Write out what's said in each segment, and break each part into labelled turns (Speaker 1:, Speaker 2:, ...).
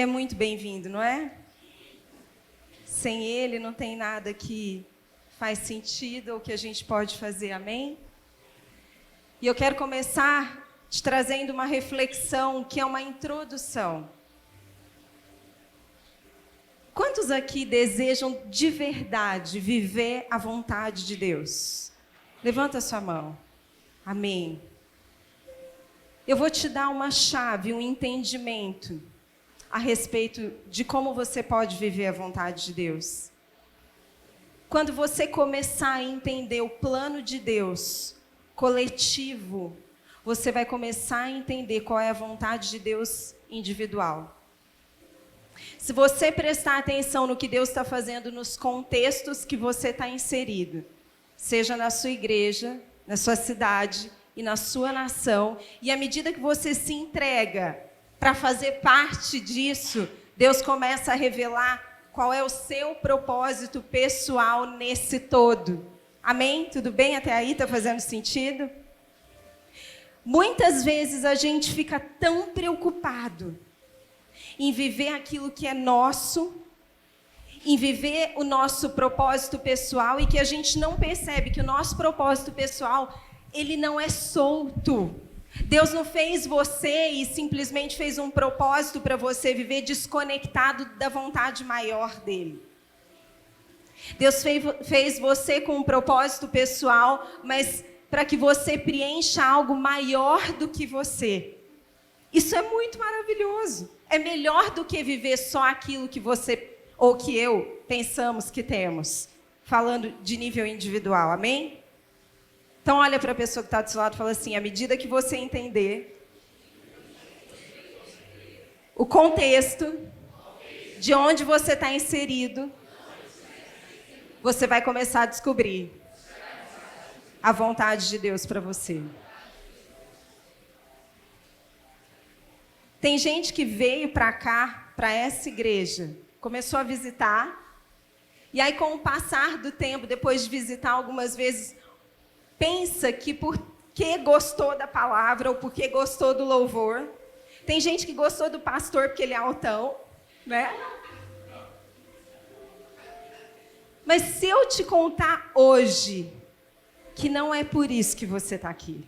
Speaker 1: é muito bem-vindo, não é? Sem Ele não tem nada que faz sentido ou que a gente pode fazer, amém? E eu quero começar te trazendo uma reflexão que é uma introdução. Quantos aqui desejam de verdade viver a vontade de Deus? Levanta a sua mão. Amém. Eu vou te dar uma chave, um entendimento a respeito de como você pode viver a vontade de Deus. Quando você começar a entender o plano de Deus coletivo, você vai começar a entender qual é a vontade de Deus individual. Se você prestar atenção no que Deus está fazendo nos contextos que você está inserido, seja na sua igreja, na sua cidade e na sua nação, e à medida que você se entrega para fazer parte disso, Deus começa a revelar qual é o seu propósito pessoal nesse todo. Amém? Tudo bem até aí? Está fazendo sentido? Muitas vezes a gente fica tão preocupado em viver aquilo que é nosso, em viver o nosso propósito pessoal, e que a gente não percebe que o nosso propósito pessoal, ele não é solto. Deus não fez você e simplesmente fez um propósito para você viver desconectado da vontade maior dele. Deus fez você com um propósito pessoal, mas para que você preencha algo maior do que você. Isso é muito maravilhoso. É melhor do que viver só aquilo que você ou que eu pensamos que temos. Falando de nível individual, amém? Então olha para a pessoa que está do seu lado e fala assim: à medida que você entender o contexto de onde você está inserido, você vai começar a descobrir a vontade de Deus para você. Tem gente que veio para cá, para essa igreja, começou a visitar, e aí com o passar do tempo, depois de visitar algumas vezes, pensa que porque gostou da palavra ou porque gostou do louvor. Tem gente que gostou do pastor porque ele é altão, né? Mas se eu te contar hoje que não é por isso que você está aqui,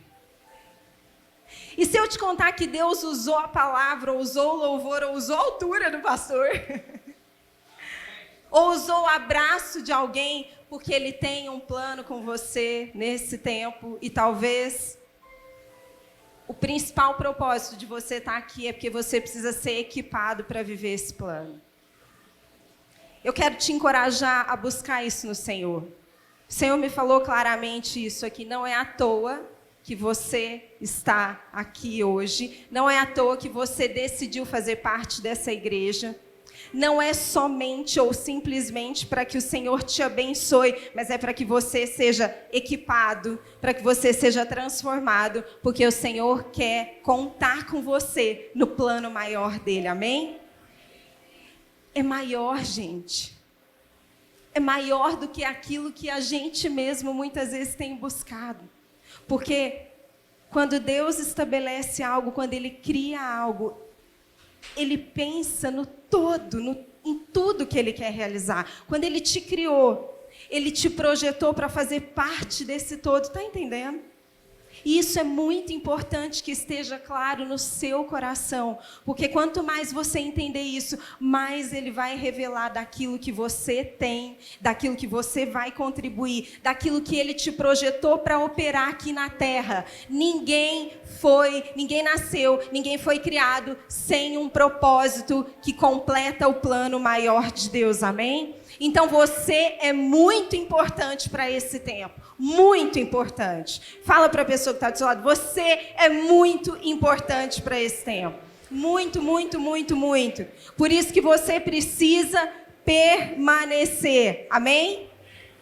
Speaker 1: e se eu te contar que Deus usou a palavra, ou usou o louvor, ou usou a altura do pastor, ou usou o abraço de alguém, porque Ele tem um plano com você nesse tempo, e talvez o principal propósito de você estar aqui é porque você precisa ser equipado para viver esse plano. Eu quero te encorajar a buscar isso no Senhor. O Senhor me falou claramente isso aqui, não é à toa que você está aqui hoje, não é à toa que você decidiu fazer parte dessa igreja, não é somente ou simplesmente para que o Senhor te abençoe, mas é para que você seja equipado, para que você seja transformado, porque o Senhor quer contar com você no plano maior dele, amém? É maior, gente. É maior do que aquilo que a gente mesmo muitas vezes tem buscado. Porque quando Deus estabelece algo, quando Ele cria algo, Ele pensa no todo, em tudo que Ele quer realizar. Quando Ele te criou, Ele te projetou para fazer parte desse todo, está entendendo? E isso é muito importante que esteja claro no seu coração, porque quanto mais você entender isso, mais Ele vai revelar daquilo que você tem, daquilo que você vai contribuir, daquilo que Ele te projetou para operar aqui na terra. Ninguém nasceu, ninguém foi criado sem um propósito que completa o plano maior de Deus, amém? Então você é muito importante para esse tempo, muito importante. Fala para a pessoa que está do seu lado, você é muito importante para esse tempo. Muito, muito, muito, muito. Por isso que você precisa permanecer, amém?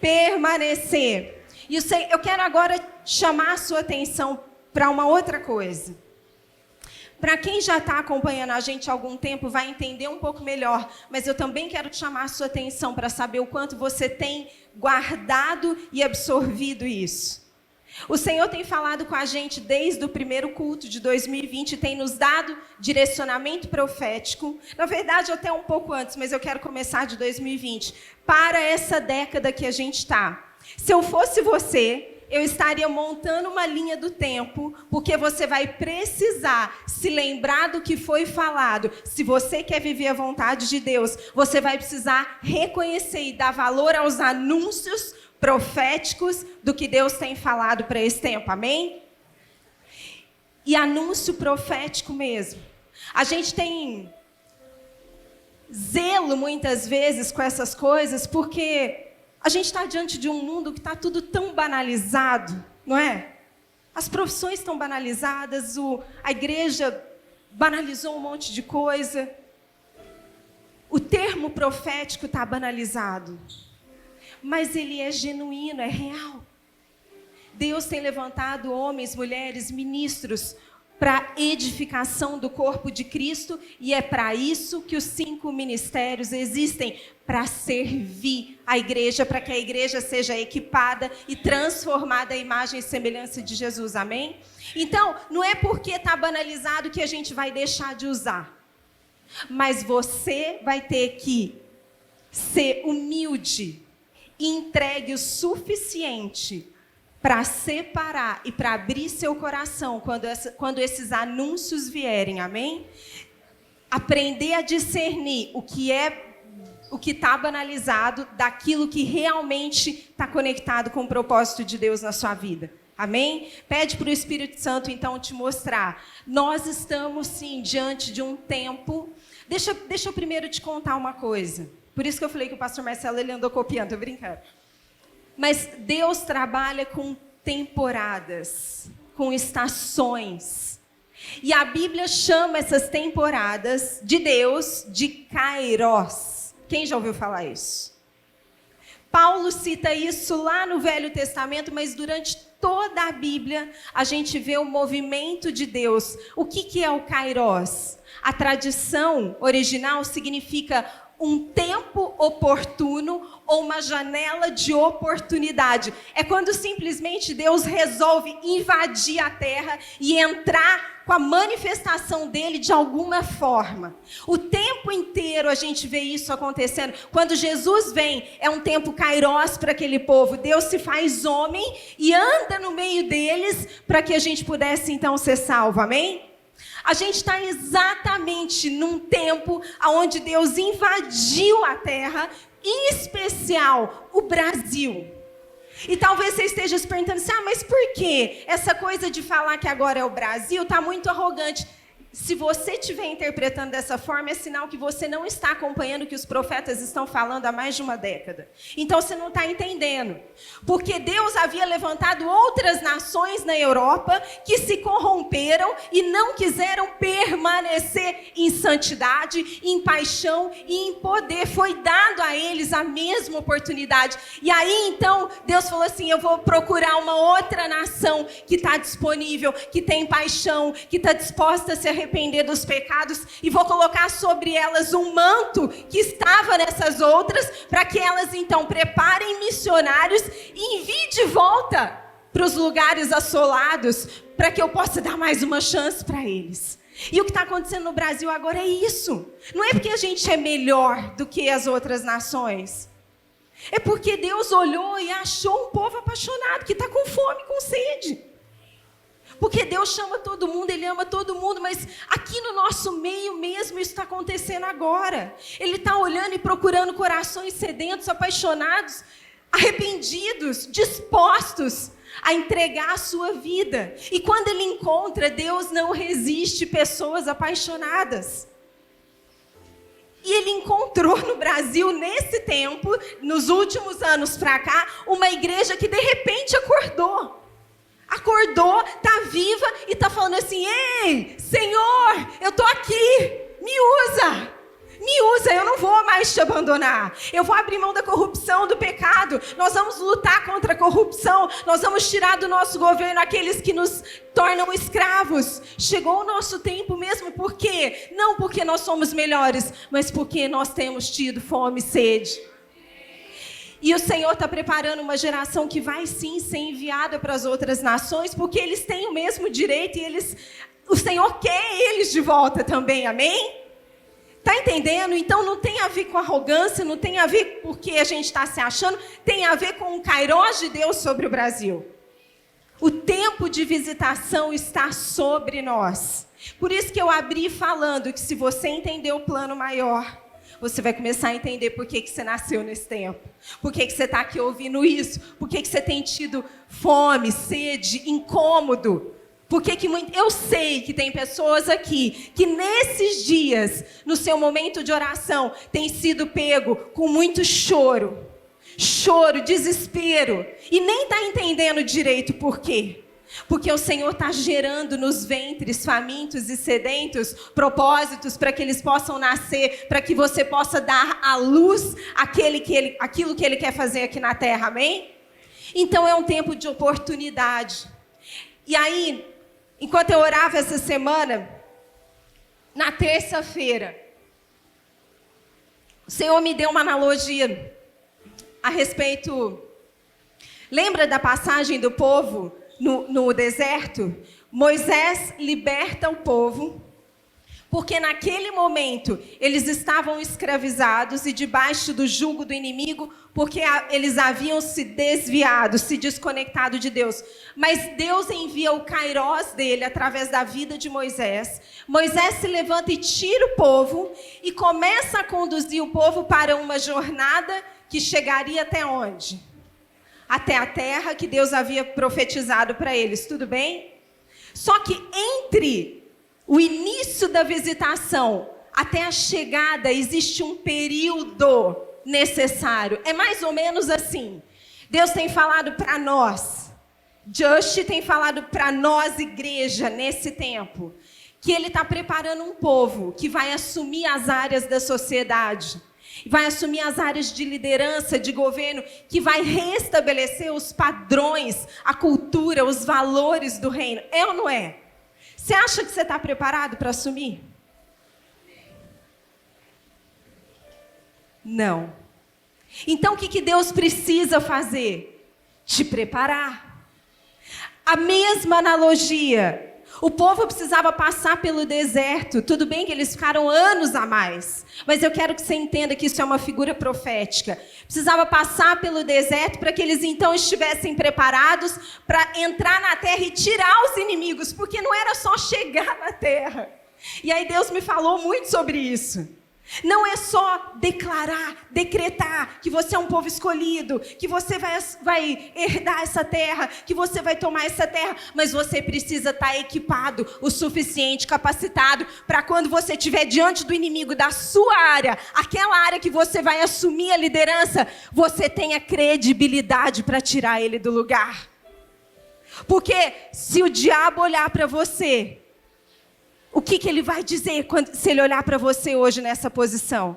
Speaker 1: Permanecer. E eu quero agora chamar a sua atenção para uma outra coisa. Para quem já está acompanhando a gente há algum tempo, vai entender um pouco melhor, mas eu também quero te chamar a sua atenção para saber o quanto você tem guardado e absorvido isso. O Senhor tem falado com a gente desde o primeiro culto de 2020, tem nos dado direcionamento profético. Na verdade, até um pouco antes, mas eu quero começar de 2020. Para essa década que a gente está. Se eu fosse você, eu estaria montando uma linha do tempo, porque você vai precisar se lembrar do que foi falado. Se você quer viver a vontade de Deus, você vai precisar reconhecer e dar valor aos anúncios proféticos do que Deus tem falado para esse tempo, amém? E anúncio profético mesmo. A gente tem zelo muitas vezes com essas coisas, porque a gente está diante de um mundo que está tudo tão banalizado, não é? As profissões estão banalizadas, a igreja banalizou um monte de coisa. O termo profético está banalizado. Mas ele é genuíno, é real. Deus tem levantado homens, mulheres, ministros para edificação do corpo de Cristo, e é para isso que os 5 ministérios existem, para servir a igreja, para que a igreja seja equipada e transformada à imagem e semelhança de Jesus, amém? Então, não é porque está banalizado que a gente vai deixar de usar, mas você vai ter que ser humilde, entregue o suficiente para separar e para abrir seu coração quando esses anúncios vierem, amém? Aprender a discernir o que está banalizado daquilo que realmente está conectado com o propósito de Deus na sua vida, amém? Pede para o Espírito Santo então te mostrar. Nós estamos sim diante de um tempo. Deixa eu primeiro te contar uma coisa. Por isso que eu falei que o pastor Marcelo ele andou copiando, tô brincando. Mas Deus trabalha com temporadas, com estações. E a Bíblia chama essas temporadas de Deus de Kairos. Quem já ouviu falar isso? Paulo cita isso lá no Velho Testamento, mas durante toda a Bíblia a gente vê o movimento de Deus. O que é o Kairos? A tradição original significa um tempo oportuno ou uma janela de oportunidade. É quando simplesmente Deus resolve invadir a terra e entrar com a manifestação dele de alguma forma. O tempo inteiro a gente vê isso acontecendo. Quando Jesus vem, é um tempo kairos para aquele povo. Deus se faz homem e anda no meio deles para que a gente pudesse então ser salvo, amém? A gente está exatamente num tempo onde Deus invadiu a terra, em especial o Brasil. E talvez você esteja se perguntando assim, mas por quê? Essa coisa de falar que agora é o Brasil está muito arrogante. Se você estiver interpretando dessa forma, é sinal que você não está acompanhando o que os profetas estão falando há mais de uma década. Então você não está entendendo. Porque Deus havia levantado outras nações na Europa que se corromperam e não quiseram permanecer em santidade, em paixão e em poder. Foi dado a eles a mesma oportunidade. E aí então Deus falou assim, eu vou procurar uma outra nação que está disponível, que tem paixão, que está disposta a se arrepender dos pecados, e vou colocar sobre elas um manto que estava nessas outras, para que elas então preparem missionários e enviem de volta para os lugares assolados, para que eu possa dar mais uma chance para eles. E o que está acontecendo no Brasil agora é isso. Não é porque a gente é melhor do que as outras nações. É porque Deus olhou e achou um povo apaixonado, que está com fome, com sede. Porque Deus chama todo mundo, Ele ama todo mundo, mas aqui no nosso meio mesmo isso está acontecendo agora. Ele está olhando e procurando corações sedentos, apaixonados, arrependidos, dispostos a entregar a sua vida. E quando Ele encontra, Deus não resiste pessoas apaixonadas. E Ele encontrou no Brasil, nesse tempo, nos últimos anos para cá, uma igreja que de repente acordou, está viva e está falando assim, ei, Senhor, eu estou aqui, me usa, eu não vou mais te abandonar, eu vou abrir mão da corrupção, do pecado, nós vamos lutar contra a corrupção, nós vamos tirar do nosso governo aqueles que nos tornam escravos. Chegou o nosso tempo mesmo, por quê? Não porque nós somos melhores, mas porque nós temos tido fome e sede. E o Senhor está preparando uma geração que vai sim ser enviada para as outras nações, porque eles têm o mesmo direito e o Senhor quer eles de volta também, amém? Está entendendo? Então não tem a ver com arrogância, não tem a ver porque a gente está se achando, tem a ver com o kairós de Deus sobre o Brasil. O tempo de visitação está sobre nós. Por isso que eu abri falando que se você entender o plano maior, você vai começar a entender por que você nasceu nesse tempo. Por que você está aqui ouvindo isso. Por que você tem tido fome, sede, incômodo. Eu sei que tem pessoas aqui que nesses dias, no seu momento de oração, tem sido pego com muito choro, desespero, e nem está entendendo direito por quê. Porque o Senhor está gerando nos ventres famintos e sedentos propósitos para que eles possam nascer, para que você possa dar à luz aquilo que Ele quer fazer aqui na terra, amém? Então é um tempo de oportunidade. E aí, enquanto eu orava essa semana, na terça-feira, o Senhor me deu uma analogia a respeito... Lembra da passagem do povo no deserto? Moisés liberta o povo, porque naquele momento eles estavam escravizados e debaixo do jugo do inimigo, porque eles haviam se desviado, se desconectado de Deus. Mas Deus envia o kairós dele através da vida de Moisés. Moisés se levanta e tira o povo e começa a conduzir o povo para uma jornada que chegaria até onde? Até a terra que Deus havia profetizado para eles, tudo bem? Só que entre o início da visitação até a chegada existe um período necessário. É mais ou menos assim. Deus tem falado para nós, Just tem falado para nós, igreja, nesse tempo, que Ele está preparando um povo que vai assumir as áreas da sociedade, vai assumir as áreas de liderança, de governo, que vai restabelecer os padrões, a cultura, os valores do reino. É ou não é? Você acha que você está preparado para assumir? Não. Então o que Deus precisa fazer? Te preparar. A mesma analogia. O povo precisava passar pelo deserto. Tudo bem que eles ficaram anos a mais, mas eu quero que você entenda que isso é uma figura profética. Precisava passar pelo deserto para que eles então estivessem preparados para entrar na terra e tirar os inimigos, porque não era só chegar na terra. E aí Deus me falou muito sobre isso. Não é só declarar, decretar que você é um povo escolhido, que você vai herdar essa terra, que você vai tomar essa terra, mas você precisa estar equipado o suficiente, capacitado, para quando você estiver diante do inimigo da sua área, aquela área que você vai assumir a liderança, você tenha credibilidade para tirar ele do lugar. Porque se o diabo olhar para você, o que ele vai dizer se ele olhar para você hoje nessa posição?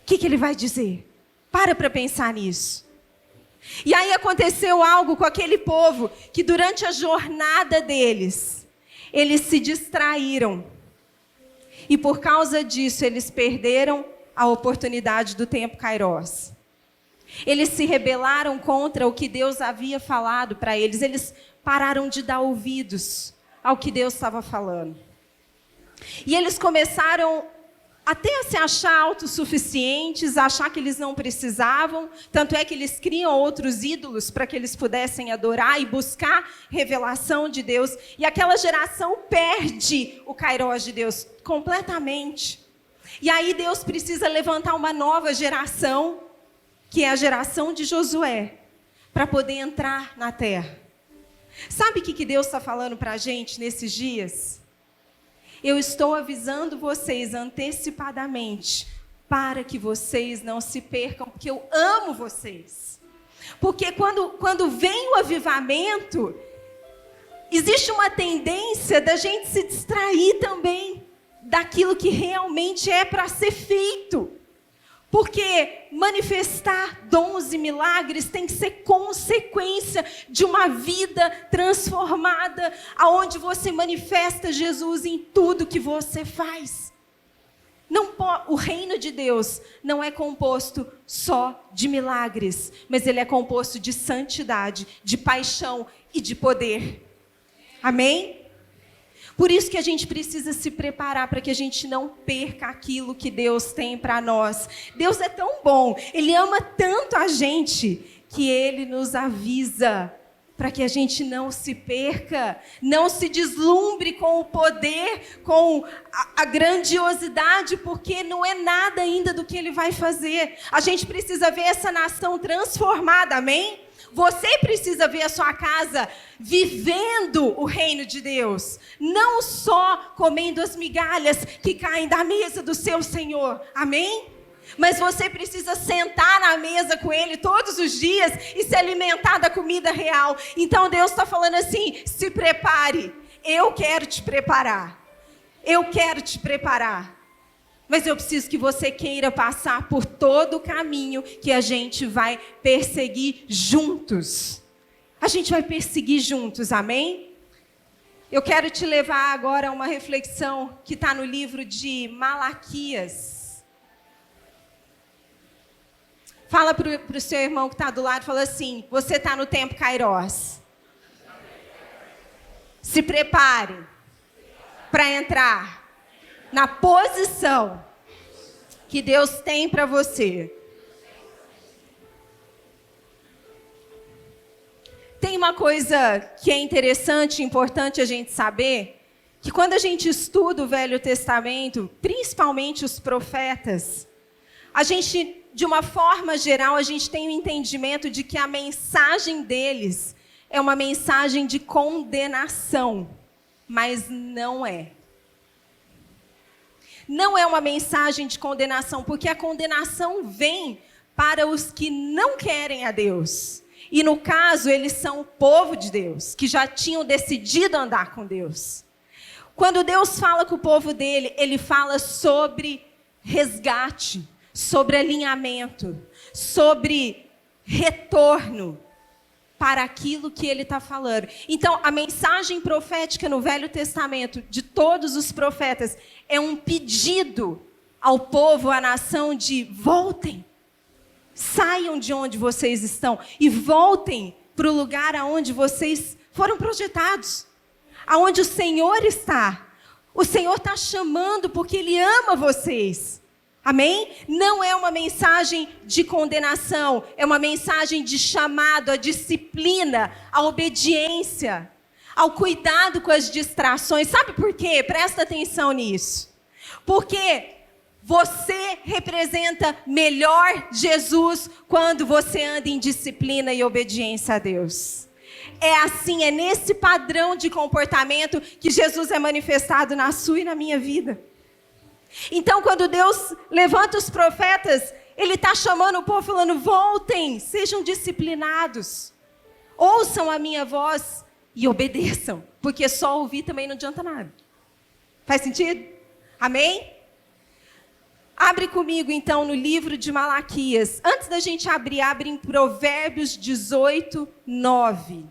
Speaker 1: O que ele vai dizer? Para pensar nisso. E aí aconteceu algo com aquele povo, que durante a jornada deles, eles se distraíram. E por causa disso, eles perderam a oportunidade do tempo kairós. Eles se rebelaram contra o que Deus havia falado para eles. Eles pararam de dar ouvidos ao que Deus estava falando. E eles começaram até a se achar autossuficientes, a achar que eles não precisavam, tanto é que eles criam outros ídolos para que eles pudessem adorar e buscar revelação de Deus. E aquela geração perde o kairós de Deus completamente. E aí Deus precisa levantar uma nova geração, que é a geração de Josué, para poder entrar na terra. Sabe o que Deus está falando para a gente nesses dias? Eu estou avisando vocês antecipadamente para que vocês não se percam, porque eu amo vocês. Porque quando vem o avivamento, existe uma tendência da gente se distrair também daquilo que realmente é para ser feito. Porque manifestar dons e milagres tem que ser consequência de uma vida transformada, aonde você manifesta Jesus em tudo que você faz. O reino de Deus não é composto só de milagres, mas ele é composto de santidade, de paixão e de poder. Amém? Por isso que a gente precisa se preparar para que a gente não perca aquilo que Deus tem para nós. Deus é tão bom, Ele ama tanto a gente, que Ele nos avisa para que a gente não se perca, não se deslumbre com o poder, com a grandiosidade, porque não é nada ainda do que Ele vai fazer. A gente precisa ver essa nação transformada, amém? Você precisa ver a sua casa vivendo o reino de Deus, não só comendo as migalhas que caem da mesa do seu Senhor, amém? Mas você precisa sentar na mesa com Ele todos os dias e se alimentar da comida real. Então Deus está falando assim, se prepare, eu quero te preparar, eu quero te preparar. Mas eu preciso que você queira passar por todo o caminho que a gente vai perseguir juntos. A gente vai perseguir juntos, amém? Eu quero te levar agora a uma reflexão que está no livro de Malaquias. Fala para o seu irmão que está do lado, fala assim, você está no tempo Kairós. Se prepare para entrar na posição que Deus tem para você. Tem uma coisa que é interessante e importante a gente saber, que quando a gente estuda o Velho Testamento, principalmente os profetas, a gente, de uma forma geral, a gente tem o entendimento de que a mensagem deles é uma mensagem de condenação, mas não é. Não é uma mensagem de condenação, porque a condenação vem para os que não querem a Deus. E no caso, eles são o povo de Deus, que já tinham decidido andar com Deus. Quando Deus fala com o povo dele, ele fala sobre resgate, sobre alinhamento, sobre retorno para aquilo que ele está falando. Então, a mensagem profética no Velho Testamento, de todos os profetas, é um pedido ao povo, à nação, de voltem, saiam de onde vocês estão e voltem para o lugar aonde vocês foram projetados, aonde o Senhor está. O Senhor está chamando porque Ele ama vocês. Amém? Não é uma mensagem de condenação, é uma mensagem de chamado à disciplina, à obediência, ao cuidado com as distrações. Sabe por quê? Presta atenção nisso. Porque você representa melhor Jesus quando você anda em disciplina e obediência a Deus. É assim, é nesse padrão de comportamento que Jesus é manifestado na sua e na minha vida. Então, quando Deus levanta os profetas, Ele está chamando o povo, falando, voltem, sejam disciplinados. Ouçam a minha voz e obedeçam, porque só ouvir também não adianta nada. Faz sentido? Amém? Abre comigo, então, no livro de Malaquias. Antes da gente abrir, abre em Provérbios 18, 9.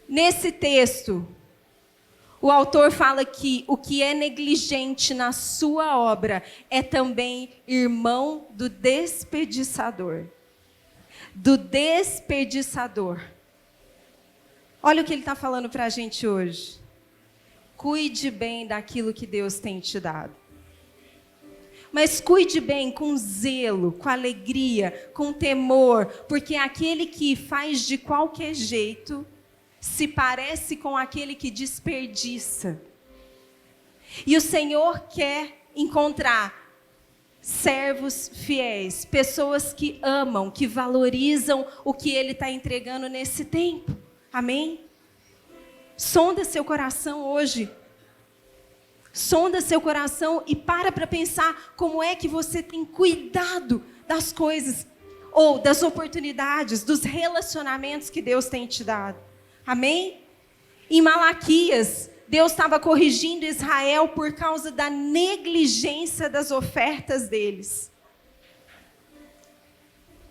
Speaker 1: Nesse texto, o autor fala que o que é negligente na sua obra é também irmão do desperdiçador. Do desperdiçador. Olha o que ele está falando para a gente hoje. Cuide bem daquilo que Deus tem te dado. Mas cuide bem com zelo, com alegria, com temor, porque aquele que faz de qualquer jeito se parece com aquele que desperdiça. E o Senhor quer encontrar servos fiéis, pessoas que amam, que valorizam o que Ele está entregando nesse tempo. Amém? Sonda seu coração hoje. Sonda seu coração e para pensar como é que você tem cuidado das coisas, ou das oportunidades, dos relacionamentos que Deus tem te dado. Amém? Em Malaquias, Deus estava corrigindo Israel por causa da negligência das ofertas deles.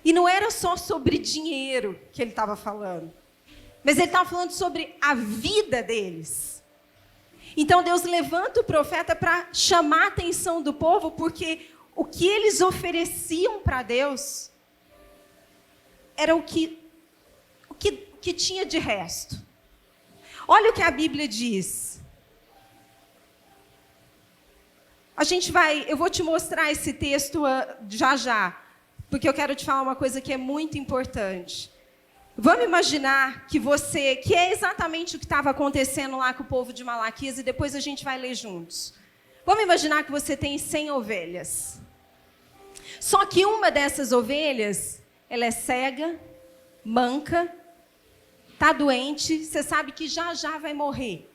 Speaker 1: E não era só sobre dinheiro que ele estava falando, mas ele estava falando sobre a vida deles. Então Deus levanta o profeta para chamar a atenção do povo, porque o que eles ofereciam para Deus era o que tinha de resto. Olha o que a Bíblia diz. Eu vou te mostrar esse texto já, porque eu quero te falar uma coisa que é muito importante. Vamos imaginar que é exatamente o que estava acontecendo lá com o povo de Malaquias, e depois a gente vai ler juntos. Vamos imaginar que você tem 100 ovelhas. Só que uma dessas ovelhas, ela é cega, manca, está doente, você sabe que já vai morrer.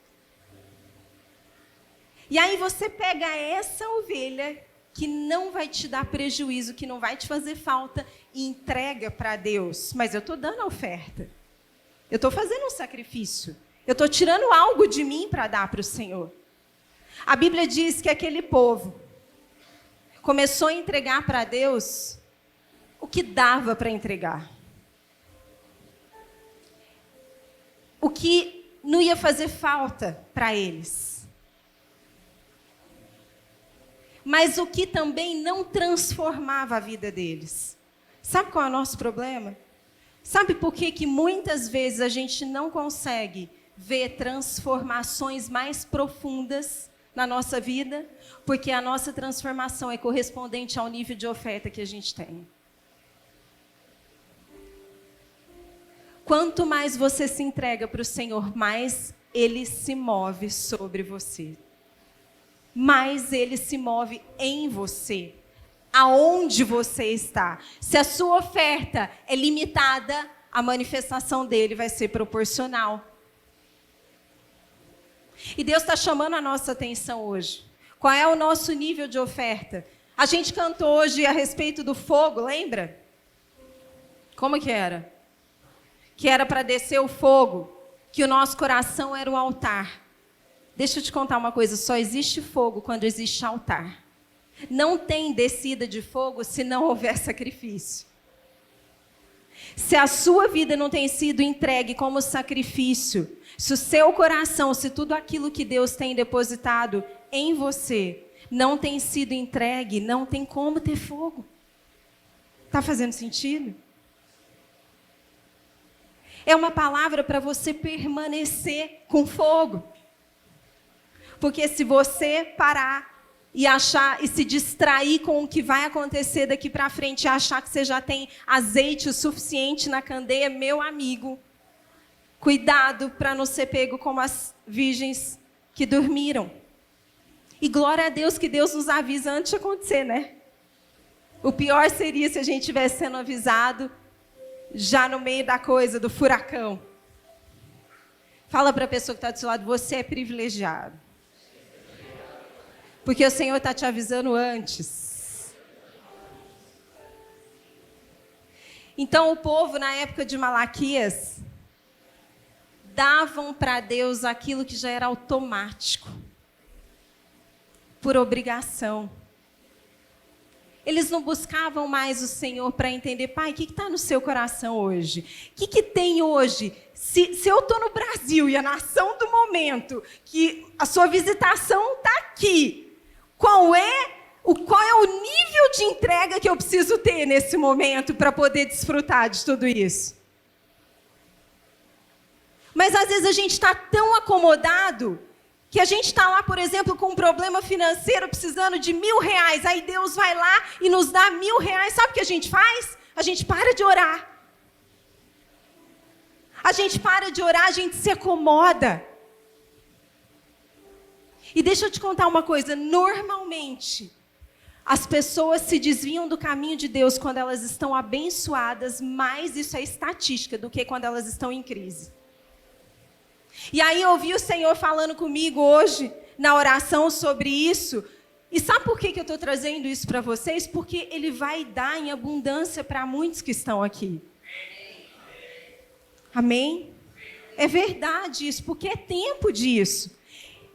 Speaker 1: E aí você pega essa ovelha, que não vai te dar prejuízo, que não vai te fazer falta, e entrega para Deus. Mas eu estou dando a oferta. Eu estou fazendo um sacrifício. Eu estou tirando algo de mim para dar para o Senhor. A Bíblia diz que aquele povo começou a entregar para Deus o que dava para entregar. O que não ia fazer falta para eles. Mas o que também não transformava a vida deles. Sabe qual é o nosso problema? Sabe por que muitas vezes a gente não consegue ver transformações mais profundas na nossa vida? Porque a nossa transformação é correspondente ao nível de oferta que a gente tem. Quanto mais você se entrega para o Senhor, mais Ele se move sobre você. Mais Ele se move em você, aonde você está. Se a sua oferta é limitada, a manifestação dele vai ser proporcional. E Deus está chamando a nossa atenção hoje. Qual é o nosso nível de oferta? A gente cantou hoje a respeito do fogo, lembra? Como que era? Que era para descer o fogo, que o nosso coração era o altar. Deixa eu te contar uma coisa, só existe fogo quando existe altar. Não tem descida de fogo se não houver sacrifício. Se a sua vida não tem sido entregue como sacrifício, se o seu coração, se tudo aquilo que Deus tem depositado em você não tem sido entregue, não tem como ter fogo. Está fazendo sentido? É uma palavra para você permanecer com fogo. Porque se você parar e achar e se distrair com o que vai acontecer daqui para frente e achar que você já tem azeite o suficiente na candeia, meu amigo, cuidado para não ser pego como as virgens que dormiram. E glória a Deus que Deus nos avisa antes de acontecer, né? O pior seria se a gente estivesse sendo avisado já no meio da coisa, do furacão. Fala para a pessoa que está do seu lado, você é privilegiado. Porque o Senhor está te avisando antes. Então, o povo, na época de Malaquias, davam para Deus aquilo que já era automático, por obrigação. Eles não buscavam mais o Senhor para entender, Pai, o que está no seu coração hoje? O que tem hoje? Se eu estou no Brasil e a nação do momento, que a sua visitação está aqui, qual é o nível de entrega que eu preciso ter nesse momento para poder desfrutar de tudo isso? Mas às vezes a gente está tão acomodado que a gente está lá, por exemplo, com um problema financeiro, precisando de R$1.000. Aí Deus vai lá e nos dá R$1.000. Sabe o que a gente faz? A gente para de orar. A gente para de orar, a gente se acomoda. E deixa eu te contar uma coisa. Normalmente, as pessoas se desviam do caminho de Deus quando elas estão abençoadas, mais isso é estatística do que quando elas estão em crise. E aí eu ouvi o Senhor falando comigo hoje, na oração sobre isso. E sabe por que eu estou trazendo isso para vocês? Porque Ele vai dar em abundância para muitos que estão aqui. Amém? É verdade isso, porque é tempo disso.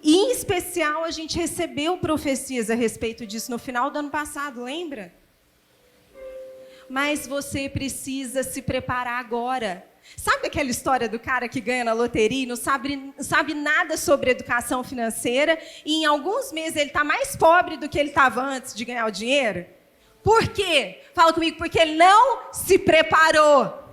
Speaker 1: E, em especial, a gente recebeu profecias a respeito disso no final do ano passado, lembra? Mas você precisa se preparar agora. Sabe aquela história do cara que ganha na loteria e não sabe nada sobre educação financeira e em alguns meses ele está mais pobre do que ele estava antes de ganhar o dinheiro? Por quê? Fala comigo, porque ele não se preparou.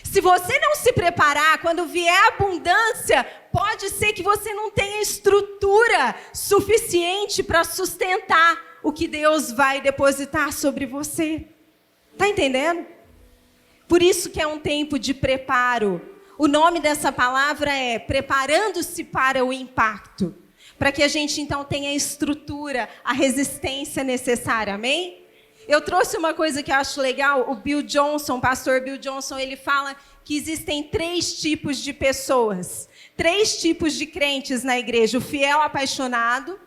Speaker 1: Se você não se preparar, quando vier a abundância, pode ser que você não tenha estrutura suficiente para sustentar o que Deus vai depositar sobre você. Está entendendo? Por isso que é um tempo de preparo. O nome dessa palavra é preparando-se para o impacto. Para que a gente então tenha a estrutura, a resistência necessária, amém? Eu trouxe uma coisa que eu acho legal, o pastor Bill Johnson, ele fala que existem 3 tipos de pessoas, 3 tipos de crentes na igreja. O fiel apaixonado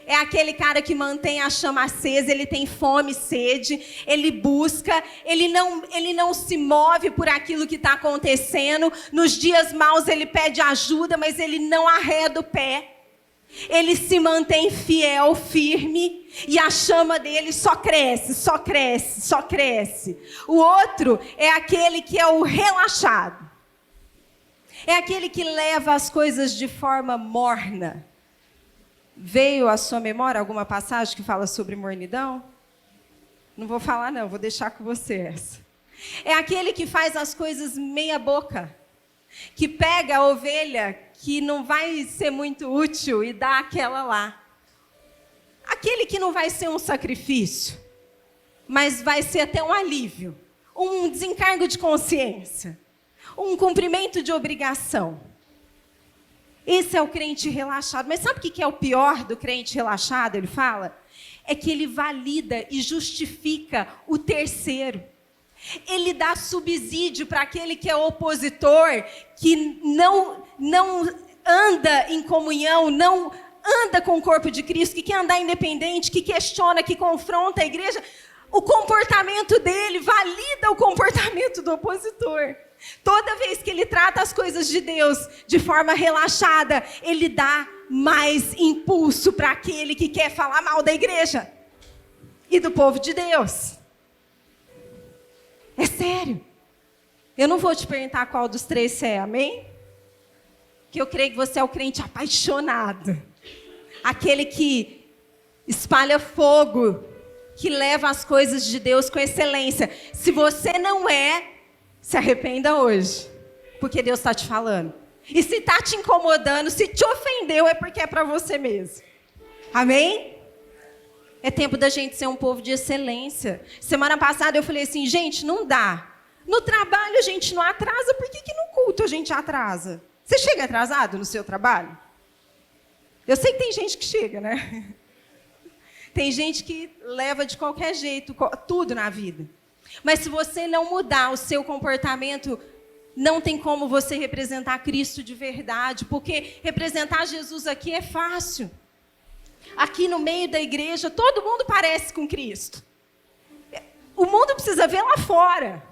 Speaker 1: é aquele cara que mantém a chama acesa, ele tem fome e sede, ele busca, ele não se move por aquilo que está acontecendo. Nos dias maus ele pede ajuda, mas ele não arreda o pé. Ele se mantém fiel, firme, e a chama dele só cresce, só cresce, só cresce. O outro é aquele que é o relaxado. É aquele que leva as coisas de forma morna. Veio à sua memória alguma passagem que fala sobre mornidão? Não vou falar não, vou deixar com você essa. É aquele que faz as coisas meia boca. Que pega a ovelha que não vai ser muito útil e dá aquela lá. Aquele que não vai ser um sacrifício, mas vai ser até um alívio, um desencargo de consciência, um cumprimento de obrigação. Esse é o crente relaxado. Mas sabe o que é o pior do crente relaxado? Ele fala, é que ele valida e justifica o terceiro. Ele dá subsídio para aquele que é opositor, que não anda em comunhão, não anda com o corpo de Cristo, que quer andar independente, que questiona, que confronta a igreja. O comportamento dele valida o comportamento do opositor. Toda vez que ele trata as coisas de Deus de forma relaxada, ele dá mais impulso para aquele que quer falar mal da igreja e do povo de Deus. É sério. Eu não vou te perguntar qual dos 3 você é, amém? Que eu creio que você é o crente apaixonado. Aquele que espalha fogo, que leva as coisas de Deus com excelência. Se você não é, se arrependa hoje, porque Deus está te falando. E se está te incomodando, se te ofendeu, é porque é para você mesmo. Amém? É tempo da gente ser um povo de excelência. Semana passada eu falei assim, gente, não dá. No trabalho a gente não atrasa, por que no culto a gente atrasa? Você chega atrasado no seu trabalho? Eu sei que tem gente que chega, né? Tem gente que leva de qualquer jeito, tudo na vida. Mas se você não mudar o seu comportamento, não tem como você representar Cristo de verdade, porque representar Jesus aqui é fácil. Aqui no meio da igreja, todo mundo parece com Cristo. O mundo precisa ver lá fora.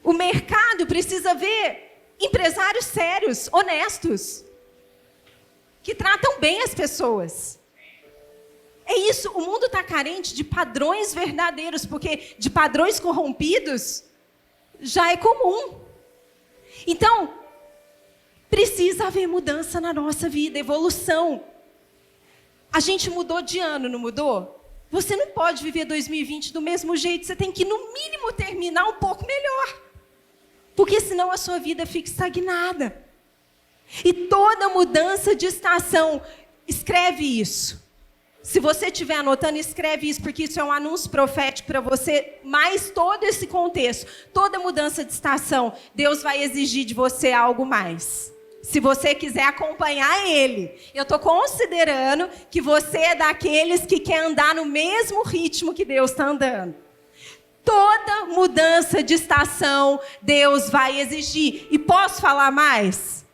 Speaker 1: O mercado precisa ver empresários sérios, honestos, que tratam bem as pessoas. É isso, o mundo está carente de padrões verdadeiros, porque de padrões corrompidos já é comum. Então, precisa haver mudança na nossa vida, evolução. A gente mudou de ano, não mudou? Você não pode viver 2020 do mesmo jeito, você tem que, no mínimo, terminar um pouco melhor. Porque senão a sua vida fica estagnada. E toda mudança de estação, escreve isso. Se você estiver anotando, escreve isso, porque isso é um anúncio profético para você, mais todo esse contexto, toda mudança de estação, Deus vai exigir de você algo mais. Se você quiser acompanhar Ele, eu estou considerando que você é daqueles que quer andar no mesmo ritmo que Deus está andando. Toda mudança de estação, Deus vai exigir. E posso falar mais?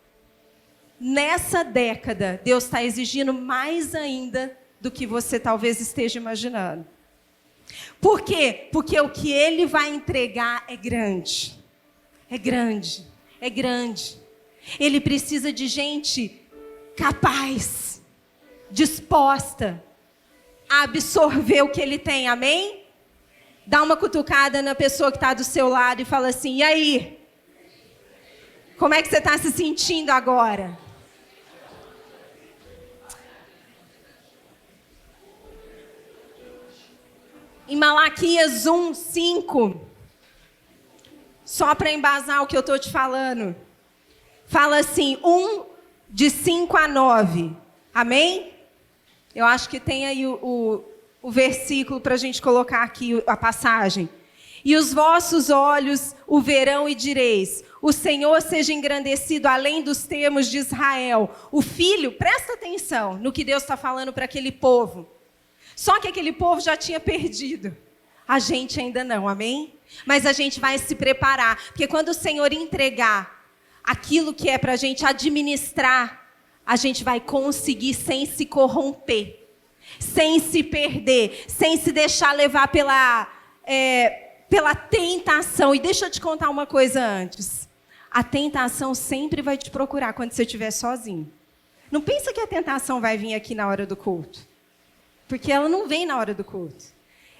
Speaker 1: Nessa década, Deus está exigindo mais ainda do que você talvez esteja imaginando. Por quê? Porque o que Ele vai entregar é grande. É grande. É grande. Ele precisa de gente capaz, disposta a absorver o que Ele tem. Amém? Dá uma cutucada na pessoa que está do seu lado e fala assim: e aí? Como é que você está se sentindo agora? Em Malaquias 1:5, só para embasar o que eu estou te falando, fala assim, 1:5-9. Amém? Eu acho que tem aí o versículo para a gente colocar aqui, a passagem. E os vossos olhos o verão e direis: o Senhor seja engrandecido além dos termos de Israel. O filho, presta atenção no que Deus está falando para aquele povo. Só que aquele povo já tinha perdido. A gente ainda não, amém? Mas a gente vai se preparar. Porque quando o Senhor entregar aquilo que é para a gente administrar, a gente vai conseguir sem se corromper, sem se perder, sem se deixar levar pela tentação. E deixa eu te contar uma coisa antes. A tentação sempre vai te procurar quando você estiver sozinho. Não pensa que a tentação vai vir aqui na hora do culto. Porque ela não vem na hora do culto.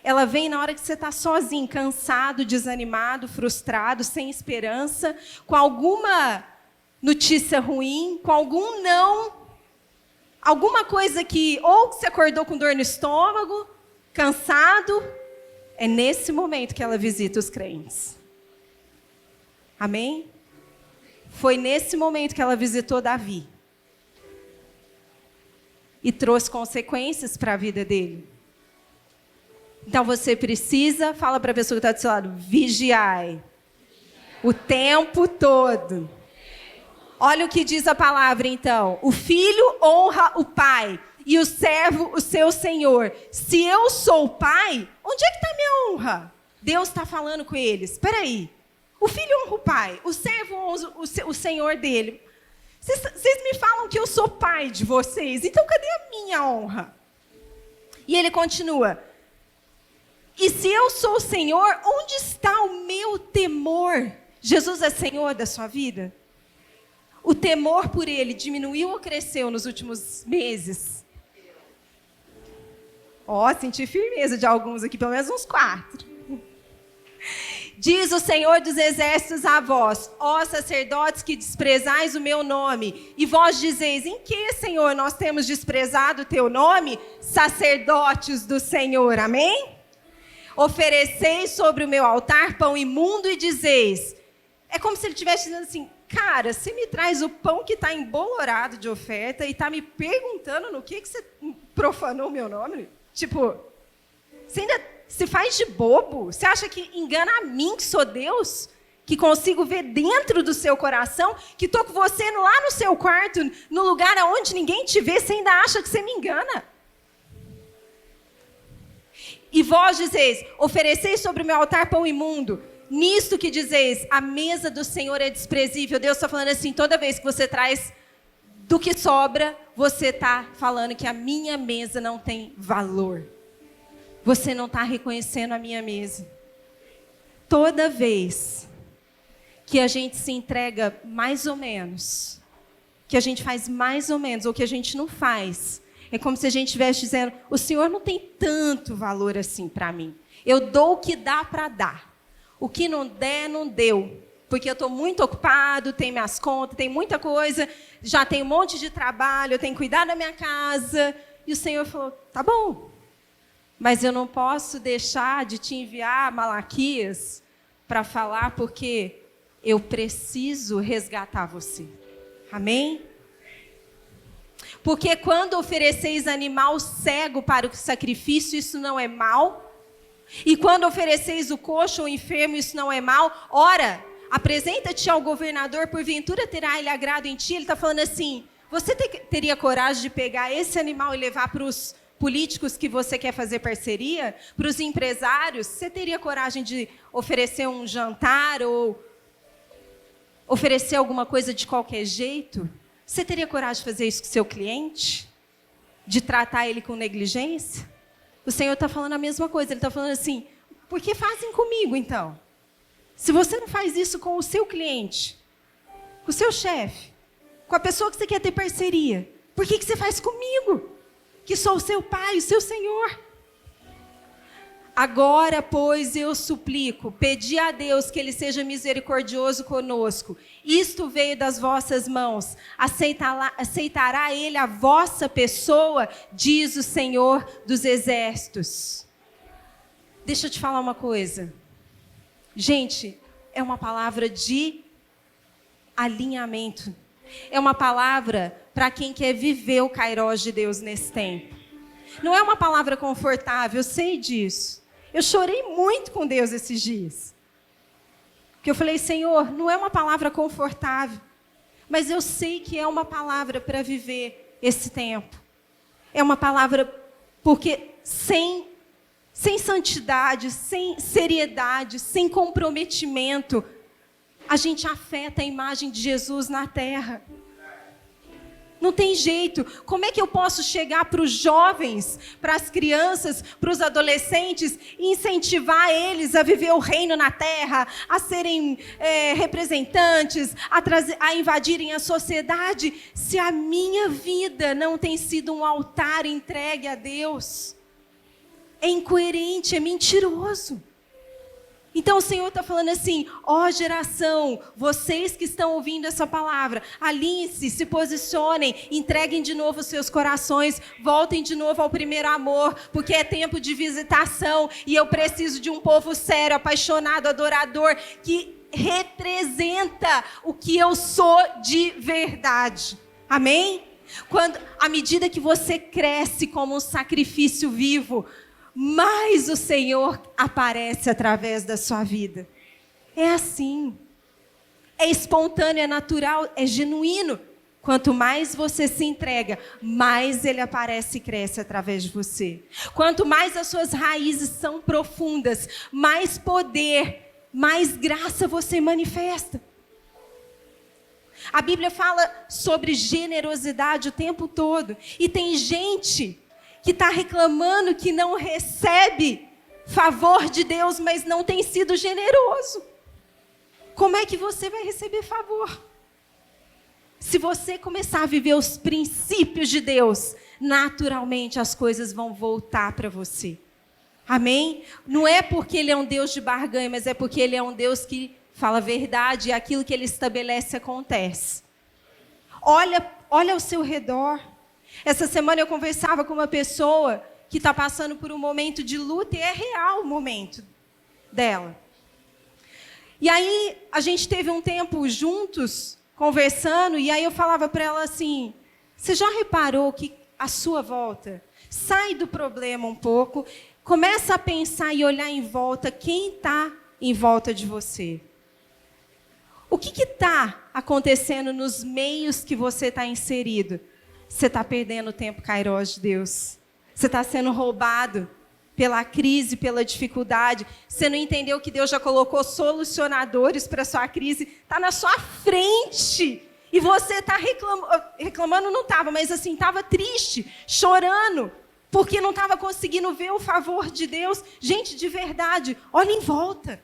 Speaker 1: Ela vem na hora que você está sozinho, cansado, desanimado, frustrado, sem esperança, com alguma notícia ruim, com algum não, alguma coisa que ou você acordou com dor no estômago, cansado. É nesse momento que ela visita os crentes. Amém? Foi nesse momento que ela visitou Davi. E trouxe consequências para a vida dele. Então você precisa, fala para a pessoa que está do seu lado, vigiai. O tempo todo. Olha o que diz a palavra então. O filho honra o pai e o servo o seu senhor. Se eu sou o pai, onde é que está a minha honra? Deus está falando com eles. Espera aí. O filho honra o pai, o servo honra o senhor dele. Vocês me falam que eu sou pai de vocês, então cadê a minha honra? E ele continua: e se eu sou o Senhor, onde está o meu temor? Jesus é Senhor da sua vida? O temor por ele diminuiu ou cresceu nos últimos meses? Senti firmeza de alguns aqui, pelo menos uns 4. Diz o Senhor dos Exércitos a vós, ó sacerdotes que desprezais o meu nome, e vós dizeis: em que, Senhor, nós temos desprezado o teu nome? Sacerdotes do Senhor, amém? Ofereceis sobre o meu altar pão imundo e dizeis. É como se ele estivesse dizendo assim: cara, você me traz o pão que está embolorado de oferta e está me perguntando no que você profanou o meu nome? Tipo, você ainda se faz de bobo? Você acha que engana a mim, que sou Deus? Que consigo ver dentro do seu coração? Que estou com você lá no seu quarto, no lugar onde ninguém te vê, você ainda acha que você me engana? E vós dizeis: ofereceis sobre o meu altar pão imundo. Nisto que dizeis: a mesa do Senhor é desprezível. Deus está falando assim, toda vez que você traz do que sobra, você está falando que a minha mesa não tem valor. Você não está reconhecendo a minha mesa. Toda vez que a gente se entrega mais ou menos, que a gente faz mais ou menos, ou que a gente não faz, é como se a gente estivesse dizendo: o Senhor não tem tanto valor assim para mim. Eu dou o que dá para dar. O que não der, não deu. Porque eu estou muito ocupado, tenho minhas contas, tem muita coisa, já tenho um monte de trabalho, eu tenho que cuidar da minha casa. E o Senhor falou: tá bom. Mas eu não posso deixar de te enviar Malaquias para falar, porque eu preciso resgatar você. Amém? Porque quando ofereceis animal cego para o sacrifício, isso não é mal. E quando ofereceis o coxo ou enfermo, isso não é mal. Ora, apresenta-te ao governador, porventura terá ele agrado em ti. Ele está falando assim: você teria coragem de pegar esse animal e levar para os políticos que você quer fazer parceria? Para os empresários? Você teria coragem de oferecer um jantar ou oferecer alguma coisa de qualquer jeito? Você teria coragem de fazer isso com o seu cliente? De tratar ele com negligência? O Senhor está falando a mesma coisa. Ele está falando assim: por que fazem comigo, então? Se você não faz isso com o seu cliente, com o seu chefe, com a pessoa que você quer ter parceria, por que você faz comigo? Que sou o seu pai, o seu Senhor. Agora, pois, eu suplico, pedi a Deus que Ele seja misericordioso conosco. Isto veio das vossas mãos. Aceitará Ele a vossa pessoa, diz o Senhor dos Exércitos. Deixa eu te falar uma coisa. Gente, é uma palavra de alinhamento. É uma palavra para quem quer viver o Kairós de Deus nesse tempo. Não é uma palavra confortável, eu sei disso. Eu chorei muito com Deus esses dias. Porque eu falei, Senhor, não é uma palavra confortável, mas eu sei que é uma palavra para viver esse tempo. É uma palavra porque sem santidade, sem seriedade, sem comprometimento, a gente afeta a imagem de Jesus na terra. Não tem jeito. Como é que eu posso chegar para os jovens, para as crianças, para os adolescentes e incentivar eles a viver o reino na terra, a serem representantes, a invadirem a sociedade, se a minha vida não tem sido um altar entregue a Deus? É incoerente, é mentiroso. Então o Senhor está falando assim, ó geração, vocês que estão ouvindo essa palavra, alinhem-se, se posicionem, entreguem de novo os seus corações, voltem de novo ao primeiro amor, porque é tempo de visitação e eu preciso de um povo sério, apaixonado, adorador, que representa o que eu sou de verdade. Amém? À medida que você cresce como um sacrifício vivo, mais o Senhor aparece através da sua vida. É assim. É espontâneo, é natural, é genuíno. Quanto mais você se entrega, mais Ele aparece e cresce através de você. Quanto mais as suas raízes são profundas, mais poder, mais graça você manifesta. A Bíblia fala sobre generosidade o tempo todo. E tem gente que está reclamando que não recebe favor de Deus, mas não tem sido generoso. Como é que você vai receber favor? Se você começar a viver os princípios de Deus, naturalmente as coisas vão voltar para você. Amém? Não é porque Ele é um Deus de barganha, mas é porque Ele é um Deus que fala a verdade e aquilo que Ele estabelece acontece. Olha ao seu redor. Essa semana eu conversava com uma pessoa que está passando por um momento de luta e é real o momento dela. E aí a gente teve um tempo juntos, conversando, e aí eu falava para ela assim, você já reparou que à sua volta, sai do problema um pouco, começa a pensar e olhar em volta, quem está em volta de você? O que está acontecendo nos meios que você está inserido? Você está perdendo o tempo Kairós de Deus. Você está sendo roubado pela crise, pela dificuldade. Você não entendeu que Deus já colocou solucionadores para a sua crise. Está na sua frente. E você está reclamando, não estava, mas assim, estava triste, chorando, porque não estava conseguindo ver o favor de Deus. Gente, de verdade, olha em volta.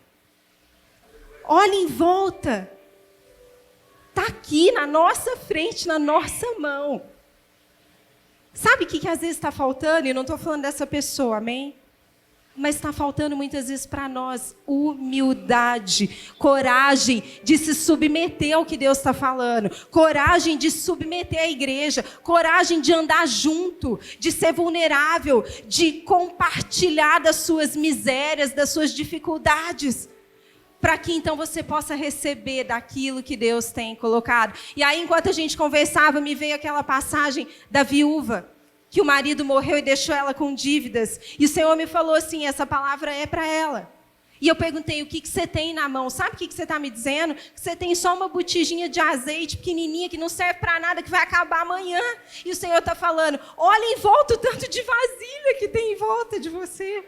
Speaker 1: Olha em volta. Está aqui na nossa frente, na nossa mão. Sabe o que às vezes está faltando? E não estou falando dessa pessoa, amém? Mas está faltando muitas vezes para nós humildade, coragem de se submeter ao que Deus está falando, coragem de submeter a igreja, coragem de andar junto, de ser vulnerável, de compartilhar das suas misérias, das suas dificuldades, para que então você possa receber daquilo que Deus tem colocado. E aí, enquanto a gente conversava, me veio aquela passagem da viúva, que o marido morreu e deixou ela com dívidas. E o Senhor me falou assim, essa palavra é para ela. E eu perguntei, o que você tem na mão? Sabe o que você está me dizendo? Que você tem só uma botijinha de azeite pequenininha, que não serve para nada, que vai acabar amanhã. E o Senhor está falando, olha em volta o tanto de vasilha que tem em volta de você.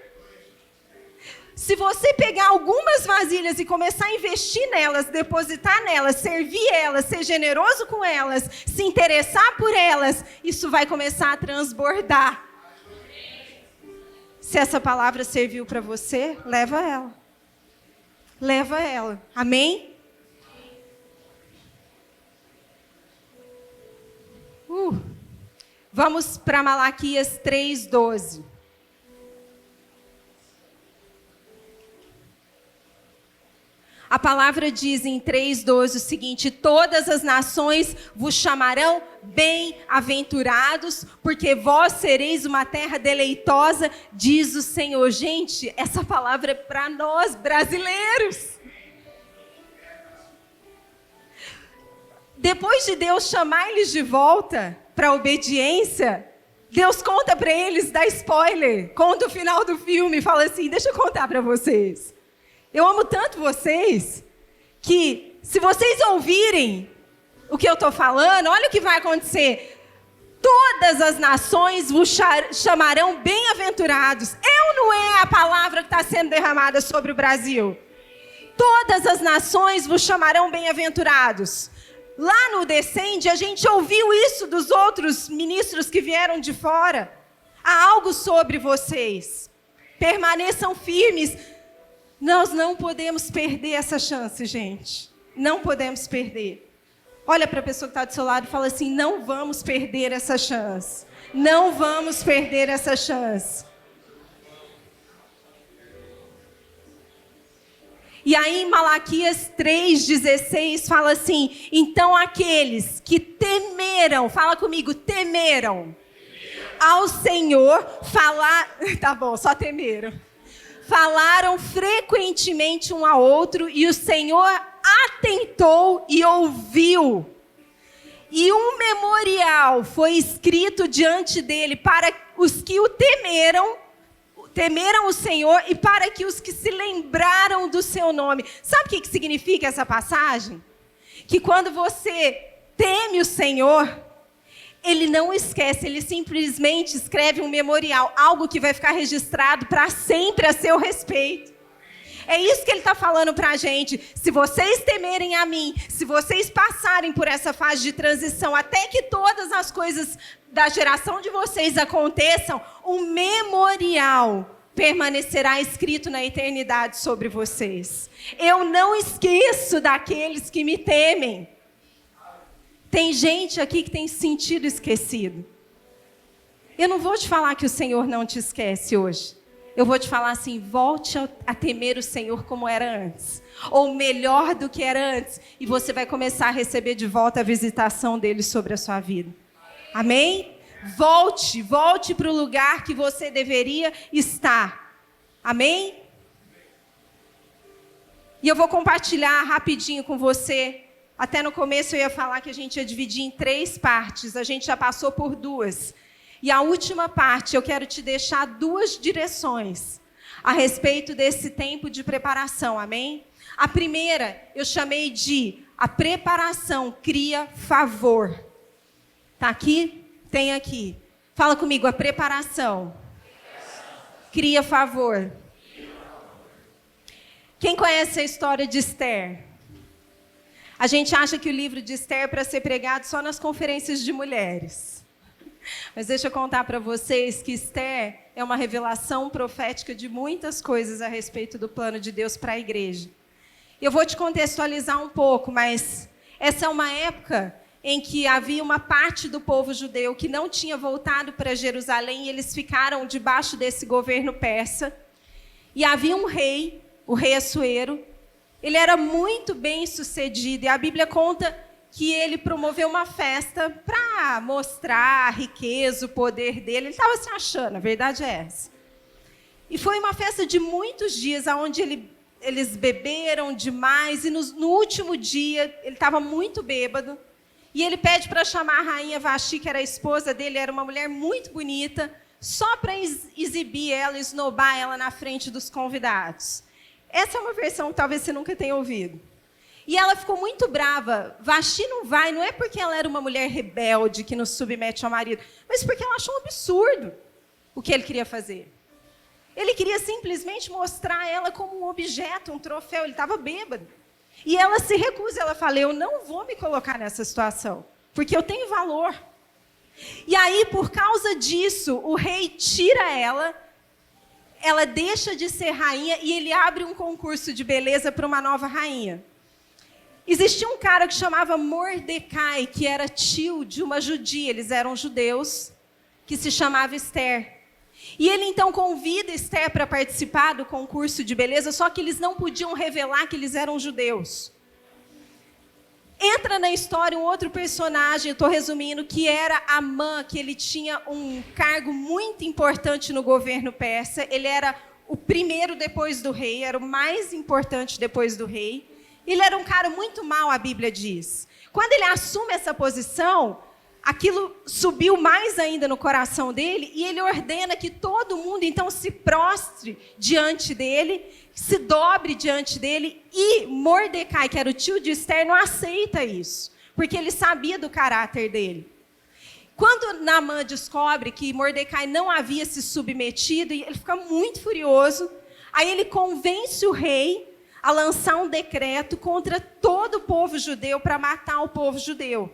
Speaker 1: Se você pegar algumas vasilhas e começar a investir nelas, depositar nelas, servir elas, ser generoso com elas, se interessar por elas, isso vai começar a transbordar. Se essa palavra serviu para você, leva ela. Leva ela. Amém? Vamos para Malaquias 3:12. A palavra diz em 3:12 o seguinte: todas as nações vos chamarão bem-aventurados, porque vós sereis uma terra deleitosa, diz o Senhor. Gente, essa palavra é para nós, brasileiros. Depois de Deus chamar eles de volta para a obediência, Deus conta para eles, dá spoiler, conta o final do filme, fala assim: deixa eu contar para vocês. Eu amo tanto vocês, que se vocês ouvirem o que eu estou falando, olha o que vai acontecer. Todas as nações vos chamarão bem-aventurados. Eu não é a palavra que está sendo derramada sobre o Brasil. Todas as nações vos chamarão bem-aventurados. Lá no Descende, a gente ouviu isso dos outros ministros que vieram de fora. Há algo sobre vocês. Permaneçam firmes. Nós não podemos perder essa chance, gente. Não podemos perder. Olha para a pessoa que está do seu lado e fala assim: não vamos perder essa chance. Não vamos perder essa chance. E aí em Malaquias 3:16 fala assim: então aqueles que temeram, fala comigo, temeram ao Senhor, tá bom, só temeram. Falaram frequentemente um ao outro, e o Senhor atentou e ouviu. E um memorial foi escrito diante dele para os que o temeram o Senhor, e para que os que se lembraram do seu nome. Sabe o que significa essa passagem? Que quando você teme o Senhor, Ele não esquece, Ele simplesmente escreve um memorial, algo que vai ficar registrado para sempre a seu respeito. É isso que Ele está falando para a gente. Se vocês temerem a mim, se vocês passarem por essa fase de transição, até que todas as coisas da geração de vocês aconteçam, um memorial permanecerá escrito na eternidade sobre vocês. Eu não esqueço daqueles que me temem. Tem gente aqui que tem se sentido esquecido. Eu não vou te falar que o Senhor não te esquece hoje. Eu vou te falar assim: volte a temer o Senhor como era antes. Ou melhor do que era antes. E você vai começar a receber de volta a visitação dele sobre a sua vida. Amém? Volte para o lugar que você deveria estar. Amém? E eu vou compartilhar rapidinho com você. Até no começo eu ia falar que a gente ia dividir em 3 partes. A gente já passou por 2. E a última parte, eu quero te deixar 2 direções a respeito desse tempo de preparação. Amém? A primeira, eu chamei de: a preparação cria favor. Tá aqui? Tem aqui. Fala comigo: a preparação cria favor. Quem conhece a história de Esther? A gente acha que o livro de Esther é para ser pregado só nas conferências de mulheres. Mas deixa eu contar para vocês que Esther é uma revelação profética de muitas coisas a respeito do plano de Deus para a igreja. Eu vou te contextualizar um pouco, mas essa é uma época em que havia uma parte do povo judeu que não tinha voltado para Jerusalém, e eles ficaram debaixo desse governo persa. E havia um rei, o rei Assuero. Ele era muito bem sucedido, e a Bíblia conta que ele promoveu uma festa para mostrar a riqueza, o poder dele. Ele estava se achando, a verdade é essa. E foi uma festa de muitos dias, onde eles beberam demais, e no último dia, ele estava muito bêbado, e ele pede para chamar a rainha Vasti, que era a esposa dele, era uma mulher muito bonita, só para exibir ela, esnobar ela na frente dos convidados. Essa é uma versão que talvez você nunca tenha ouvido. E ela ficou muito brava. Vasti não é porque ela era uma mulher rebelde que não submete ao marido, mas porque ela achou um absurdo o que ele queria fazer. Ele queria simplesmente mostrar ela como um objeto, um troféu. Ele estava bêbado. E ela se recusa. Ela fala: eu não vou me colocar nessa situação, porque eu tenho valor. E aí, por causa disso, o rei tira ela deixa de ser rainha, e ele abre um concurso de beleza para uma nova rainha. Existia um cara que chamava Mordecai, que era tio de uma judia, eles eram judeus, que se chamava Esther. E ele então convida Esther para participar do concurso de beleza, só que eles não podiam revelar que eles eram judeus. Entra na história um outro personagem, estou resumindo, que era Amã, que ele tinha um cargo muito importante no governo persa. Ele era o primeiro depois do rei, era o mais importante depois do rei. Ele era um cara muito mau, a Bíblia diz. Quando ele assume essa posição, aquilo subiu mais ainda no coração dele e ele ordena que todo mundo então se prostre diante dele, se dobre diante dele, e Mordecai, que era o tio de Esther, não aceita isso, porque ele sabia do caráter dele. Quando Naamã descobre que Mordecai não havia se submetido, ele fica muito furioso, aí ele convence o rei a lançar um decreto contra todo o povo judeu para matar o povo judeu.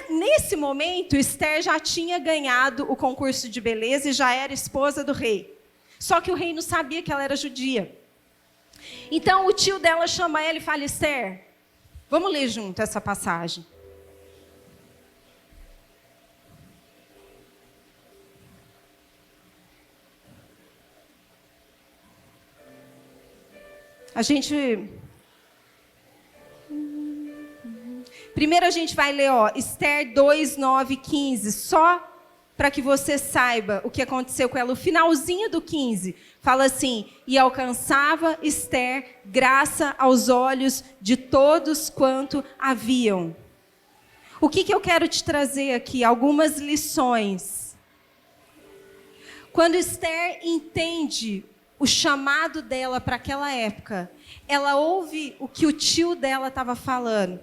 Speaker 1: Nesse momento, Esther já tinha ganhado o concurso de beleza e já era esposa do rei. Só que o rei não sabia que ela era judia. Então o tio dela chama ela e fala: Esther, vamos ler junto essa passagem. Primeiro a gente vai ler, Esther 2, 9, 15, só para que você saiba o que aconteceu com ela. O finalzinho do 15 fala assim: e alcançava Esther graça aos olhos de todos quanto haviam. O que eu quero te trazer aqui? Algumas lições. Quando Esther entende o chamado dela para aquela época, ela ouve o que o tio dela estava falando.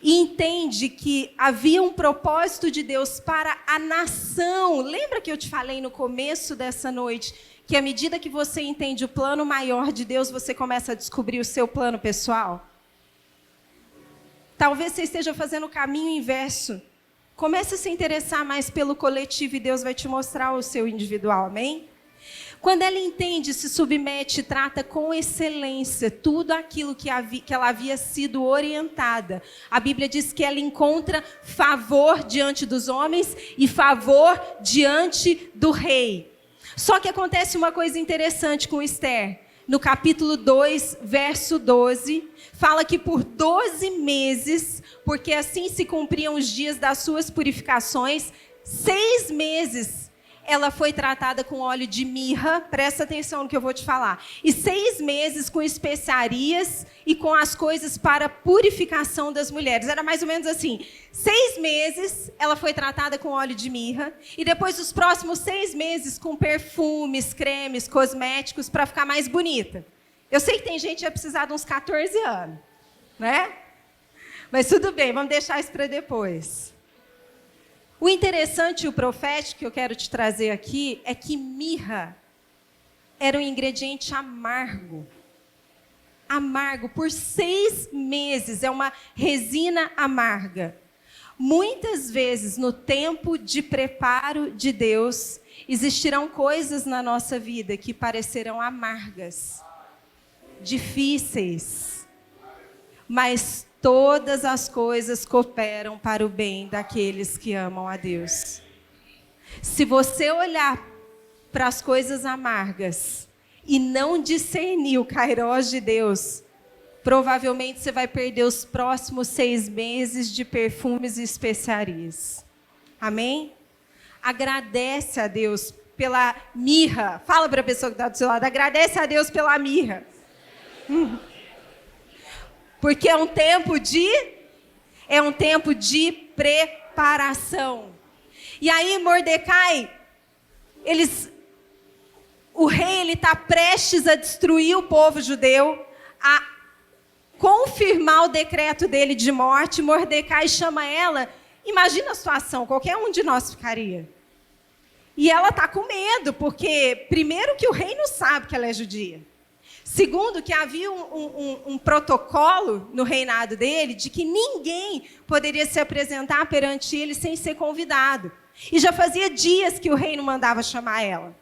Speaker 1: E entende que havia um propósito de Deus para a nação. Lembra que eu te falei no começo dessa noite, que à medida que você entende o plano maior de Deus, você começa a descobrir o seu plano pessoal? Talvez você esteja fazendo o caminho inverso. Comece a se interessar mais pelo coletivo e Deus vai te mostrar o seu individual, amém? Quando ela entende, se submete, trata com excelência tudo aquilo que ela havia sido orientada. A Bíblia diz que ela encontra favor diante dos homens e favor diante do rei. Só que acontece uma coisa interessante com Esther. No capítulo 2, verso 12, fala que por 12 meses, porque assim se cumpriam os dias das suas purificações, 6 meses ela foi tratada com óleo de mirra, presta atenção no que eu vou te falar, e 6 meses com especiarias e com as coisas para purificação das mulheres. Era mais ou menos assim, 6 meses ela foi tratada com óleo de mirra, e depois os próximos 6 meses com perfumes, cremes, cosméticos, para ficar mais bonita. Eu sei que tem gente que vai precisar de uns 14 anos, né? Mas tudo bem, vamos deixar isso para depois. O interessante e o profético que eu quero te trazer aqui é que mirra era um ingrediente amargo. Amargo, por 6 meses, é uma resina amarga. Muitas vezes, no tempo de preparo de Deus, existirão coisas na nossa vida que parecerão amargas, difíceis, mas todas as coisas cooperam para o bem daqueles que amam a Deus. Se você olhar para as coisas amargas e não discernir o kairós de Deus, provavelmente você vai perder os próximos 6 meses de perfumes e especiarias. Amém? Agradece a Deus pela mirra. Fala para a pessoa que está do seu lado, agradece a Deus pela mirra. Porque é um tempo de preparação. E aí Mordecai, o rei está prestes a destruir o povo judeu, a confirmar o decreto dele de morte. Mordecai chama ela, imagina a situação, qualquer um de nós ficaria. E ela está com medo, porque primeiro que o rei não sabe que ela é judia. Segundo, que havia um protocolo no reinado dele de que ninguém poderia se apresentar perante ele sem ser convidado. E já fazia dias que o rei não mandava chamar ela.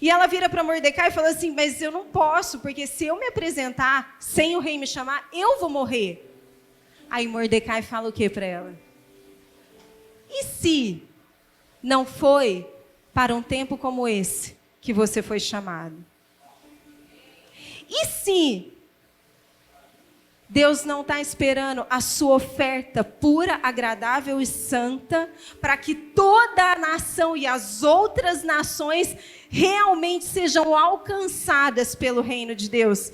Speaker 1: E ela vira para Mordecai e fala assim: mas eu não posso, porque se eu me apresentar sem o rei me chamar, eu vou morrer. Aí Mordecai fala o que para ela? E se não foi para um tempo como esse que você foi chamado. E se Deus não está esperando a sua oferta pura, agradável e santa para que toda a nação e as outras nações realmente sejam alcançadas pelo reino de Deus?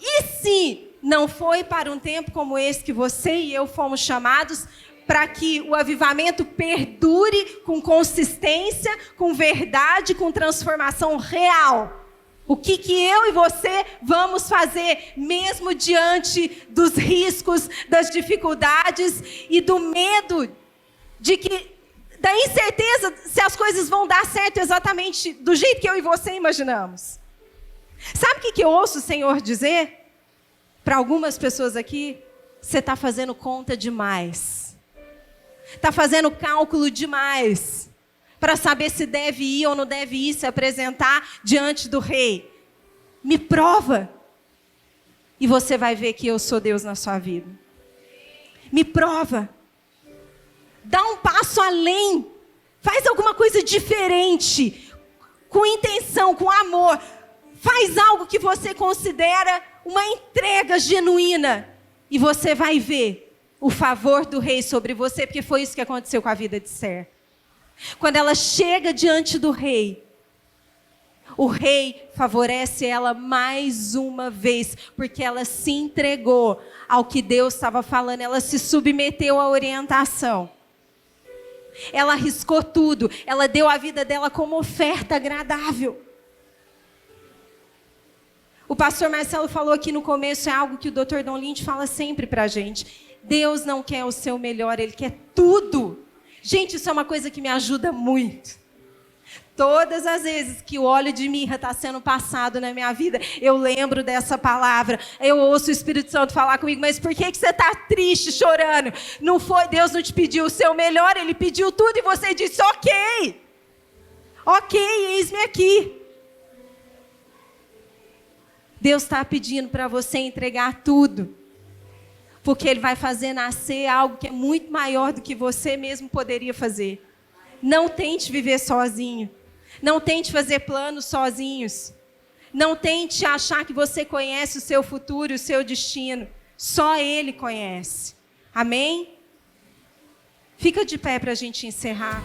Speaker 1: E se não foi para um tempo como esse que você e eu fomos chamados, para que o avivamento perdure com consistência, com verdade, com transformação real? O que eu e você vamos fazer, mesmo diante dos riscos, das dificuldades e do medo, da incerteza se as coisas vão dar certo exatamente do jeito que eu e você imaginamos? Sabe o que eu ouço o Senhor dizer? Para algumas pessoas aqui, você está fazendo conta demais. Está fazendo cálculo demais para saber se deve ir ou não deve ir se apresentar diante do rei. Me prova e você vai ver que eu sou Deus na sua vida. Me prova. Dá um passo além. Faz alguma coisa diferente, com intenção, com amor. Faz algo que você considera uma entrega genuína e você vai ver o favor do rei sobre você, porque foi isso que aconteceu com a vida de Esther. Quando ela chega diante do rei, o rei favorece ela mais uma vez, porque ela se entregou ao que Deus estava falando, ela se submeteu à orientação. Ela arriscou tudo, ela deu a vida dela como oferta agradável. O pastor Marcelo falou aqui no começo, é algo que o Dr. Don Lynch fala sempre para a gente. Deus não quer o seu melhor, Ele quer tudo. Gente, isso é uma coisa que me ajuda muito. Todas as vezes que o óleo de mirra está sendo passado na minha vida, eu lembro dessa palavra. Eu ouço o Espírito Santo falar comigo, mas por que você está triste, chorando? Não foi, Deus não te pediu o seu melhor, Ele pediu tudo e você disse, ok. Ok, eis-me aqui. Deus está pedindo para você entregar tudo. Porque Ele vai fazer nascer algo que é muito maior do que você mesmo poderia fazer. Não tente viver sozinho. Não tente fazer planos sozinhos. Não tente achar que você conhece o seu futuro e o seu destino. Só Ele conhece. Amém? Fica de pé para a gente encerrar.